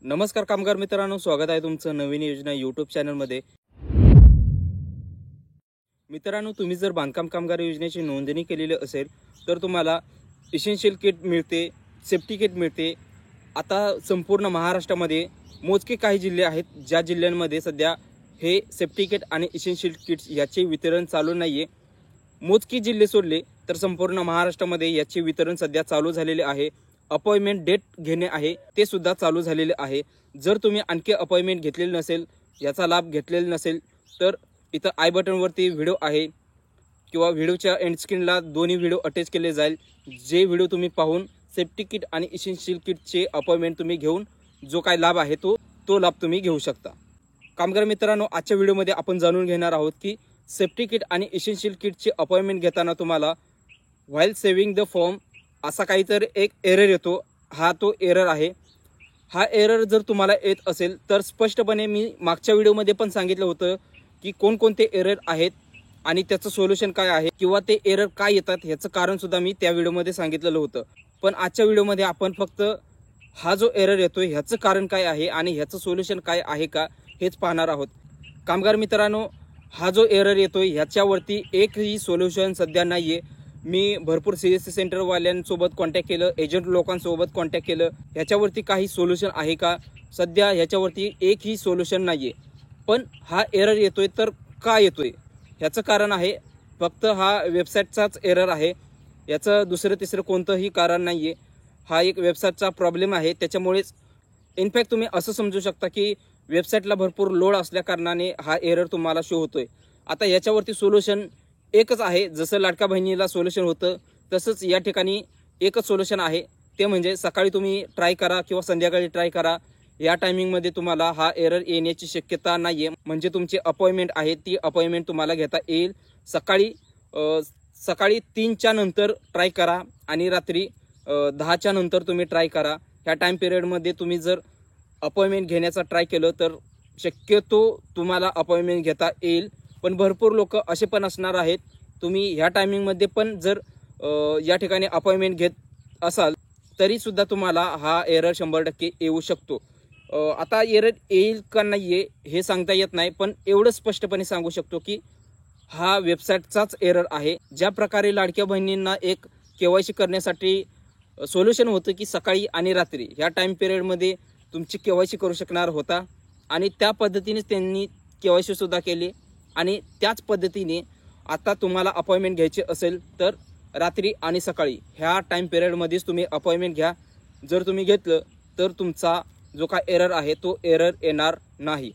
नमस्कार कामगार मित्रांनो, स्वागत आहे तुमचं नवीन योजना यूट्यूब चॅनलमध्ये। मित्रांनो, तुम्ही जर बांधकाम कामगार योजनेची नोंदणी केलेली असेल तर तुम्हाला इसेन्शियल किट मिळते, सेफ्टी किट मिळते। आता संपूर्ण महाराष्ट्रामध्ये मोजके काही जिल्हे आहेत ज्या जिल्ह्यांमध्ये सध्या हे सेफ्टी किट आणि इसेन्शियल किट्स याचे वितरण चालू नाहीये। मोजके जिल्हे सोडले तर संपूर्ण महाराष्ट्रामध्ये याचे वितरण सध्या चालू झालेले आहे। अपॉइंटमेंट डेट घेणे आहे ते सुद्धा चालू झालेले आहे। जर तुम्ही आणखी अपॉइंटमेंट घेतलेली नसेल, याचा लाभ घेतलेला नसेल तर इथं आय बटनवरती व्हिडिओ आहे किंवा व्हिडिओच्या एंड स्क्रीनला दोन्ही व्हिडिओ अटॅच केले जाईल। जे व्हिडिओ तुम्ही पाहून सेफ्टी किट आणि इसेन्शियल किटचे अपॉइंटमेंट तुम्ही घेऊन जो काय लाभ आहे तो लाभ तुम्ही घेऊ शकता। कामगार मित्रांनो, आजच्या व्हिडिओमध्ये आपण जाणून घेणार आहोत की सेफ्टी किट आणि इसेन्शियल किटचे अपॉइंटमेंट घेताना तुम्हाला व्हाईल सेव्हिंग द फॉर्म असा काहीतरी एक एरर येतो। हा तो एरर आहे। हा एरर जर तुम्हाला येत असेल तर स्पष्टपणे मी मागच्या व्हिडिओमध्ये पण सांगितलं होतं की कोणकोणते एरर आहेत आणि त्याचं सोल्युशन काय आहे किंवा ते एरर काय येतात याचं कारण सुद्धा मी त्या व्हिडिओमध्ये सांगितलेलं होतं। पण आजच्या व्हिडिओमध्ये आपण फक्त हा जो एरर येतोय ह्याचं कारण काय आहे आणि ह्याचं सोल्युशन काय आहे का हेच पाहणार आहोत। कामगार मित्रांनो, हा जो एरर येतोय ह्याच्यावरती एकही सोल्युशन सध्या नाहीये। मी भरपूर CSC सेंटरवाल्यांसोबत कॉन्टॅक्ट केलं, एजंट लोकांसोबत कॉन्टॅक्ट केलं, ह्याच्यावरती काही सोल्युशन आहे का? सध्या ह्याच्यावरती एकही सोल्युशन नाहीये। पण हा एरर येतोय तर का येतोय ह्याचं कारण आहे फक्त हा वेबसाईटचाच एरर आहे। याचं दुसरं तिसरं कोणतंही कारण नाहीये। हा एक वेबसाईटचा प्रॉब्लेम आहे। त्याच्यामुळेच इनफॅक्ट तुम्ही असं समजू शकता की वेबसाईटला भरपूर लोड असल्या कारणाने हा एरर तुम्हाला शो होतोय। आता याच्यावरती सोल्युशन एकच आहे। जसं लाडका बहिणीला सोल्युशन होतं तसंच या ठिकाणी एकच सोल्युशन आहे, ते म्हणजे सकाळी तुम्ही ट्राय करा किंवा संध्याकाळी ट्राय करा। या टायमिंगमध्ये तुम्हाला हा एरर येण्याची शक्यता नाहीये। म्हणजे तुमची अपॉइंटमेंट आहे ती अपॉइंटमेंट तुम्हाला घेता येईल। सकाळी 3च्या नंतर ट्राय करा आणि रात्री 10च्या नंतर तुम्ही ट्राय करा। ह्या टाइम पिरियडमध्ये तुम्ही जर अपॉइंटमेंट घेण्याचा ट्राय केलं तर शक्यतो तुम्हाला अपॉइंटमेंट घेता येईल। पण भरपूर लोक असे पण असणार आहेत, तुम्ही ह्या टायमिंगमध्ये पण जर या ठिकाणी अपॉइंटमेंट घेत असाल तरी सुद्धा तुम्हाला हा एरर 100% येऊ शकतो। आता एरर येईल का नाही हे सांगता येत नाही, पण एवढं स्पष्टपणे सांगू शकतो की हा वेबसाईटचाच एरर आहे। ज्या प्रकारे लाडक्या बहिणींना एक KYC करण्यासाठी सोल्युशन होतं की सकाळी आणि रात्री ह्या टाइम पिरियडमध्ये तुमची KYC करू शकणार होता आणि त्या पद्धतीनेच त्यांनी KYC सुद्धा केली आणि त्याच पद्धतीने आता तुम्हाला अपॉइंटमेंट घ्यायची असेल तर रात्री आणि सकाळी ह्या टाइम पिरियडमध्येच तुम्ही अपॉइंटमेंट घ्या। जर तुम्ही घेतलं तर तुमचा जो काय एरर आहे तो एरर येणार नाही।